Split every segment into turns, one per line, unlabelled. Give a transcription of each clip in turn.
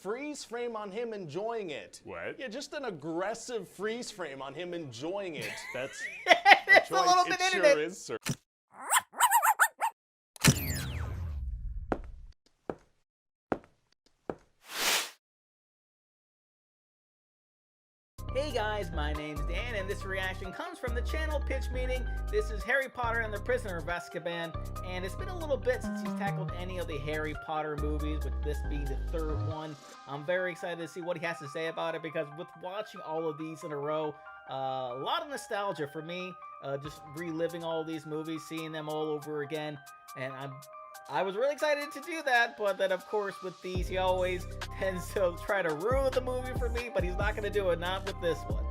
freeze frame on him enjoying it.
What?
Yeah, just an aggressive freeze frame on him enjoying it. That's
It's a little bit
It
in
sure
it.
is, sir.
Hey guys, my name's Dan, and this reaction comes from the channel Pitch Meeting. This is Harry Potter and the Prisoner of Azkaban, and it's been a little bit since he's tackled any of the Harry Potter movies, with this being the third one. I'm very excited to see what he has to say about it, because with watching all of these in a row, a lot of nostalgia for me, just reliving all these movies, seeing them all over again, and I was really excited to do that, but then of course with these he always tends to try to ruin the movie for me, but he's not going to do it, not with this one.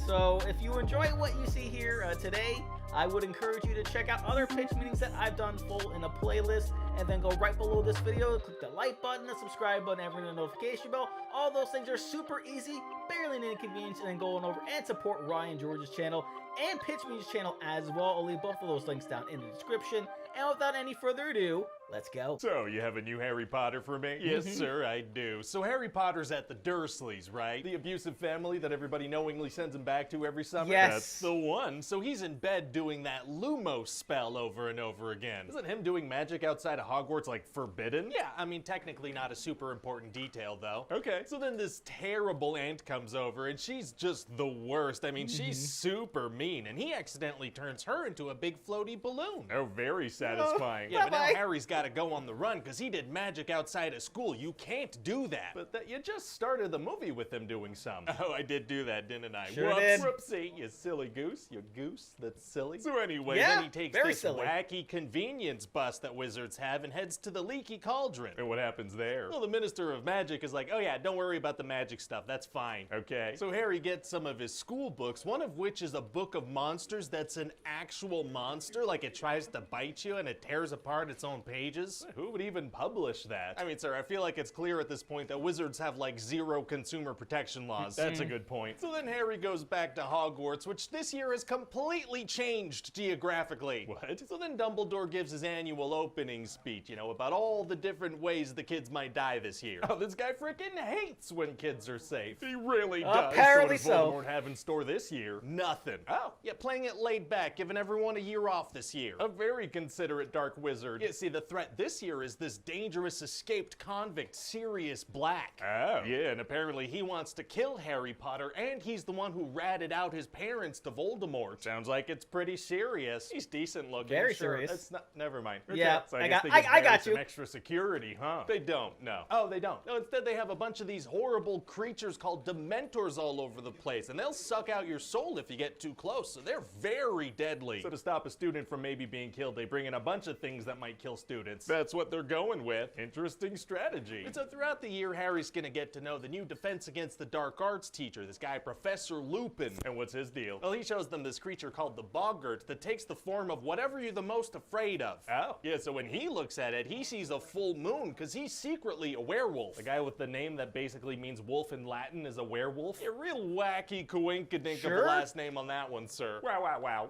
So if you enjoy what you see here today, I would encourage you to check out other pitch meetings that I've done full in a playlist, and then go right below this video, click the like button, the subscribe button, and ring the notification bell. All those things are super easy, barely an inconvenience, and then going over and support Ryan George's channel and Pitch Meeting's channel as well. I'll leave both of those links down in the description. And without any further ado, let's go.
So, you have a new Harry Potter for me?
Yes, sir, I do. So Harry Potter's at the Dursleys, right? The abusive family that everybody knowingly sends him back to every summer?
Yes.
That's the one. So he's in bed doing that Lumos spell over and over again. Isn't him doing magic outside of Hogwarts, like, forbidden? Yeah, I mean, technically not a super important detail, though.
Okay.
So then this terrible aunt comes over, and she's just the worst. I mean, she's super mean, and he accidentally turns her into a big floaty balloon.
Oh, very satisfying.
Yeah, but now
Bye-bye.
Harry's got to go on the run because he did magic outside of school. You can't do that. But you just started the movie with him doing some. Oh, I did do that, didn't I?
Sure
Whoops.
did.
Whoopsie, you silly goose. You goose that's silly.
So anyway,
Yeah.
Then he takes
very
this
silly.
wacky convenience bus that wizards have and heads to the Leaky Cauldron.
and what happens there?
Well, the Minister of Magic is like, oh yeah, don't worry about the magic stuff, that's fine.
Okay.
So Harry gets some of his school books, one of which is a book of monsters that's an actual monster, like it tries to bite you and it tears apart its own pages. Who would even publish that? I mean, sir, I feel like it's clear at this point that wizards have like zero consumer protection laws.
That's a good point.
So then Harry goes back to Hogwarts, which this year has completely changed geographically.
What?
So then Dumbledore gives his annual opening speech, you know, about all the different ways the kids might die this year. Oh, this guy freaking hates when kids are safe.
He really does.
Apparently
So what does
so.
Voldemort have in store this year? Nothing. Oh, yeah, playing it laid back, giving everyone a year off this year.
A very considerate dark wizard.
Yeah, see, the threat this year is this dangerous escaped convict, Sirius Black.
Oh.
Yeah, and apparently he wants to kill Harry Potter, and he's the one who ratted out his parents to Voldemort. Sounds like it's pretty serious. He's decent looking.
Very
sure.
serious.
It's not. Never mind.
Yeah,
So
I
guess
got-
they
I
give Harry
got
some
you.
extra security, huh?
They don't, no. Oh, they don't. No, instead they have a bunch of these horrible creatures called Dementors all over the place, and they'll suck out your soul if you get too close, so they're very deadly.
So to stop a student from maybe being killed, they bring in a bunch of things that might kill students. That's what they're going with. Interesting strategy.
And so throughout the year, Harry's gonna get to know the new Defense Against the Dark Arts teacher, this guy, Professor Lupin.
And what's his deal?
Well, he shows them this creature called the Boggart that takes the form of whatever you're the most afraid of.
Oh.
Yeah, so when he looks at it, he sees a full moon because he's secretly a werewolf.
The guy with the name that basically means wolf in Latin is a werewolf?
A real wacky coinkadink of
Sure.
a last name on that one, sir.
Wow, wow, wow.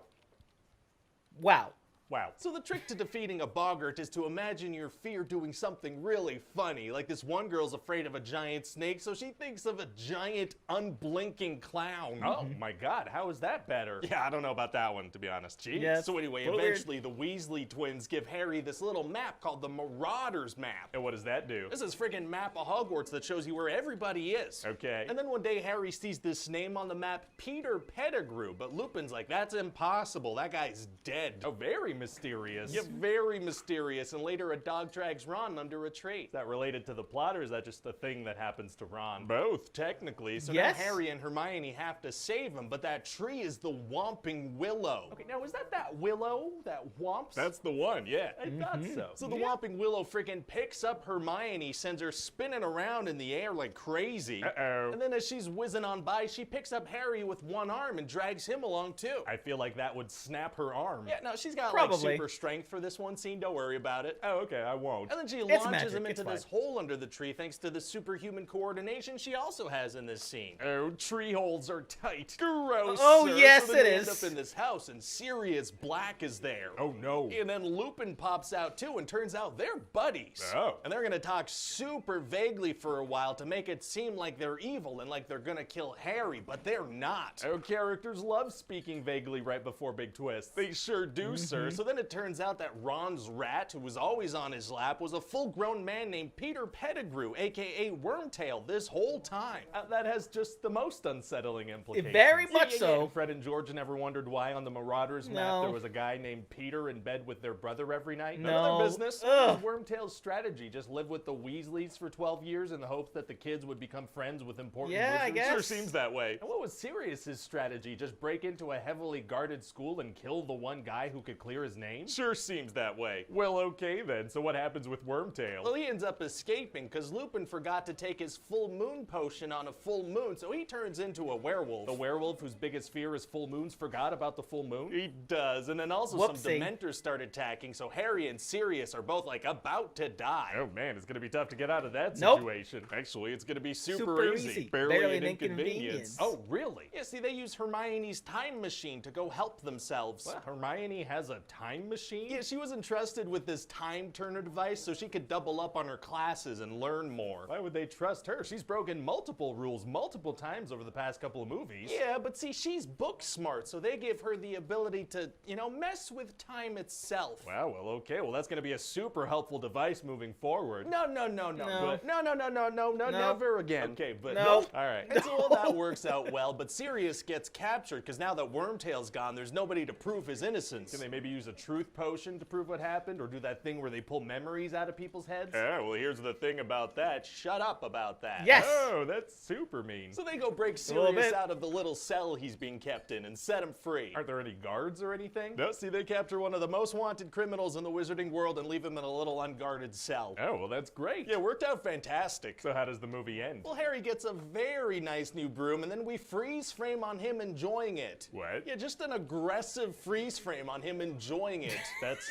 Wow.
Wow.
So the trick to defeating a boggart is to imagine your fear doing something really funny. Like this one girl's afraid of a giant snake, so she thinks of a giant, unblinking clown.
Oh my god, how is that better?
Yeah, I don't know about that one, to be honest. Jeez.
Yeah,
So anyway,
a little weird.
eventually the Weasley twins give Harry this little map called the Marauders Map.
And what does that do?
This is friggin' map of Hogwarts that shows you where everybody is.
Okay.
And then one day Harry sees this name on the map, Peter Pettigrew, but Lupin's like, that's impossible. That guy's dead.
Oh, very mysterious.
Yeah, very mysterious, and later a dog drags Ron under a tree.
Is that related to the plot, or is that just a thing that happens to Ron?
Both, technically. So
Yes.
now Harry and Hermione have to save him, but that tree is the Whomping Willow. Okay, now is that willow that whomps?
That's the one, yeah. I thought so.
So the Whomping Willow freaking picks up Hermione, sends her spinning around in the air like crazy.
Uh-oh.
And then as she's whizzing on by, she picks up Harry with one arm and drags him along too.
I feel like that would snap her arm.
Yeah, no, she's got
Probably.
super strength for this one scene. Don't worry about it.
Oh, okay, I won't.
And then she
It's
launches
magic,
him into
it's
this
fine.
hole under the tree thanks to the superhuman coordination she also has in this scene.
Oh, tree holes are tight. Gross.
Oh,
Sir.
yes,
so then
it
they
is.
end up in this house, and Sirius Black is there.
Oh, no.
And then Lupin pops out too, and turns out they're buddies.
Oh.
And they're gonna talk super vaguely for a while to make it seem like they're evil and like they're gonna kill Harry, but they're not.
Oh, characters love speaking vaguely right before big twists.
They sure do, sir. So then it turns out that Ron's rat, who was always on his lap, was a full-grown man named Peter Pettigrew, aka Wormtail, this whole time.
That has just the most unsettling implications.
Very much so.
And Fred and George never wondered why on the Marauders map
No.
there was a guy named Peter in bed with their brother every night.
No.
None of their business.
Ugh.
Wormtail's strategy, just live with the Weasleys for 12 years in the hopes that the kids would become friends with important
Yeah, I
wizards.
guess.
Sure seems that way.
And what was Sirius's strategy? Just break into a heavily guarded school and kill the one guy who could clear his name?
Sure seems that way.
Well, okay then. So what happens with Wormtail?
Well, he ends up escaping because Lupin forgot to take his full moon potion on a full moon, so he turns into a werewolf.
The werewolf whose biggest fear is full moons forgot about the full moon?
He does, and then also some
Whoopsie.
Dementors start attacking, so Harry and Sirius are both like about to die.
Oh man, it's gonna be tough to get out of that
Nope.
situation.
Actually, it's gonna be super
Super
easy.
easy.
Barely,
Barely
an
an
inconvenience.
inconvenience.
Oh, really? Yeah, see, they use Hermione's time machine to go help themselves.
What? Hermione has a time machine?
Yeah, she was entrusted with this time turner device so she could double up on her classes and learn more.
Why would they trust her? She's broken multiple rules multiple times over the past couple of movies.
Yeah, but see, she's book smart, so they give her the ability to, mess with time itself.
Wow, well, okay. Well, that's going to be a super helpful device moving forward.
No,
No.
never again.
Okay, but
No.
All right.
And so all that works out well, but Sirius gets captured because now that Wormtail's gone, there's nobody to prove his innocence.
Can they maybe use a truth potion to prove what happened, or do that thing where they pull memories out of people's heads?
Well, here's the thing about that. Shut up about that.
Yes.
Oh, that's super mean.
So they go break
little
Sirius
bit.
out of the little cell he's being kept in and set him free.
Aren't there any guards or anything?
No, see, they capture one of the most wanted criminals in the wizarding world and leave him in a little unguarded cell.
Oh, well, that's great.
Yeah, worked out fantastic.
So how does the movie end?
Well, Harry gets a very nice new broom, and then we freeze frame on him enjoying it.
What?
Yeah, just an aggressive freeze frame on him enjoying it. That's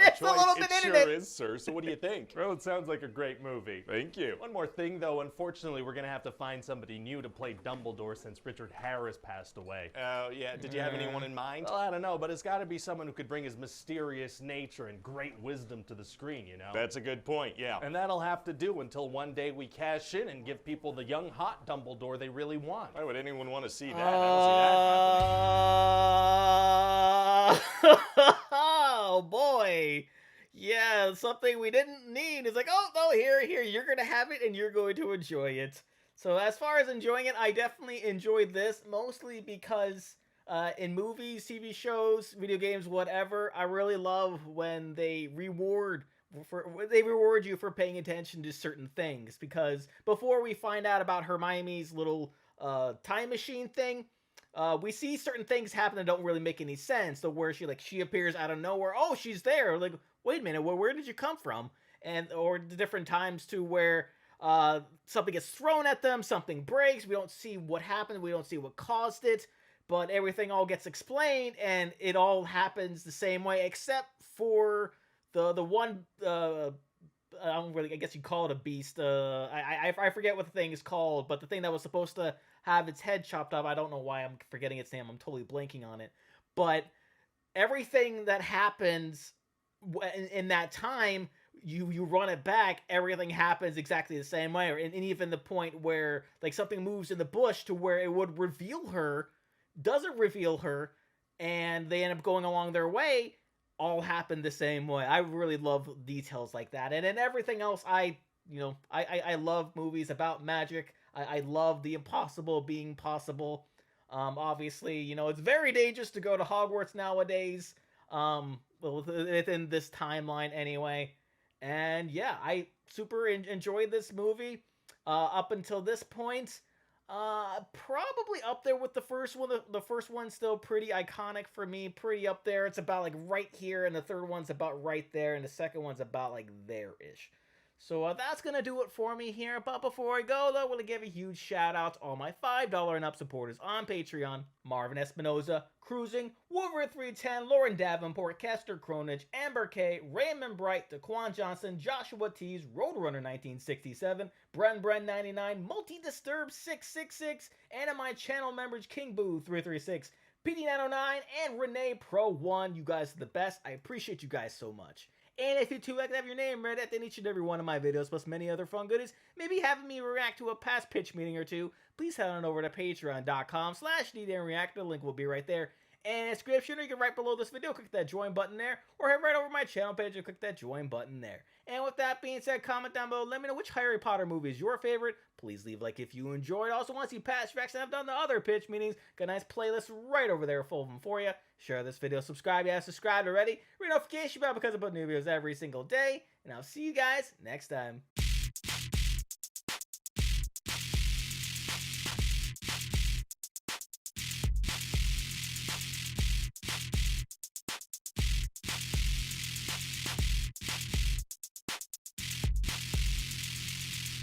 It's a little
it
bit in
sure
it.
is, sir. So what do you think?
Well, it sounds like a great movie.
Thank you.
One more thing, though. Unfortunately, we're going to have to find somebody new to play Dumbledore since Richard Harris passed away.
Oh, yeah. Did you have anyone in mind?
Well, I don't know, but it's got to be someone who could bring his mysterious nature and great wisdom to the screen, you know?
That's a good point, yeah.
And that'll have to do until one day we cash in and give people the young, hot Dumbledore they really want.
Why would anyone want to see that? I don't see that happening.
Oh boy. Yeah, something we didn't need. It's like, oh no, here, you're gonna have it and you're going to enjoy it. So as far as enjoying it, I definitely enjoyed this, mostly because in movies, TV shows, video games, whatever, I really love when they reward you for paying attention to certain things. Because before we find out about Hermione's little time machine thing, we see certain things happen that don't really make any sense. So where she appears out of nowhere, oh, she's there. Like, wait a minute, where did you come from? Or the different times to where something gets thrown at them, something breaks, we don't see what happened, we don't see what caused it, but everything all gets explained, and it all happens the same way, except for the one, I guess you call it a beast, I forget what the thing is called, but the thing that was supposed to have its head chopped off, I don't know why I'm forgetting its name, I'm totally blanking on it, but everything that happens in that time, you run it back, everything happens exactly the same way. And even the point where like something moves in the bush to where it would reveal her, doesn't reveal her, and they end up going along their way, all happen the same way. I really love details like that. And then everything else, I love movies about magic. I love the impossible being possible. Obviously, it's very dangerous to go to Hogwarts nowadays. Within this timeline anyway. And yeah, I super enjoyed this movie up until this point. Probably up there with the first one. The first one's still pretty iconic for me, pretty up there. It's about like right here, and the third one's about right there, and the second one's about like there-ish. So that's gonna do it for me here. But before I go, though, I want to give a huge shout out to all my $5 and up supporters on Patreon: Marvin Espinoza, Cruising, Wolverine 310, Lauren Davenport, Kester Cronich, Amber K, Raymond Bright, Daquan Johnson, Joshua Tees, Roadrunner 1967, Bren 99, Multi Disturb 666, and my channel members King Boo 336, PD909, and Renee Pro 1. You guys are the best. I appreciate you guys so much. And if you too like to have your name read at each and every one of my videos, plus many other fun goodies, maybe having me react to a past pitch meeting or two, please head on over to patreon.com/DDNReactor. The link will be right there in the description, or you can right below this video, click that join button there, or head right over my channel page and click that join button there. And with that being said, comment down below, let me know which Harry Potter movie is your favorite. Please leave a like if you enjoyed. Also, want to see past reacts and I've done the other pitch meetings, got a nice playlist right over there full of them for you. Share this video, subscribe if you haven't subscribed already, ring notification bell because I put new videos every single day, and I'll see you guys next time.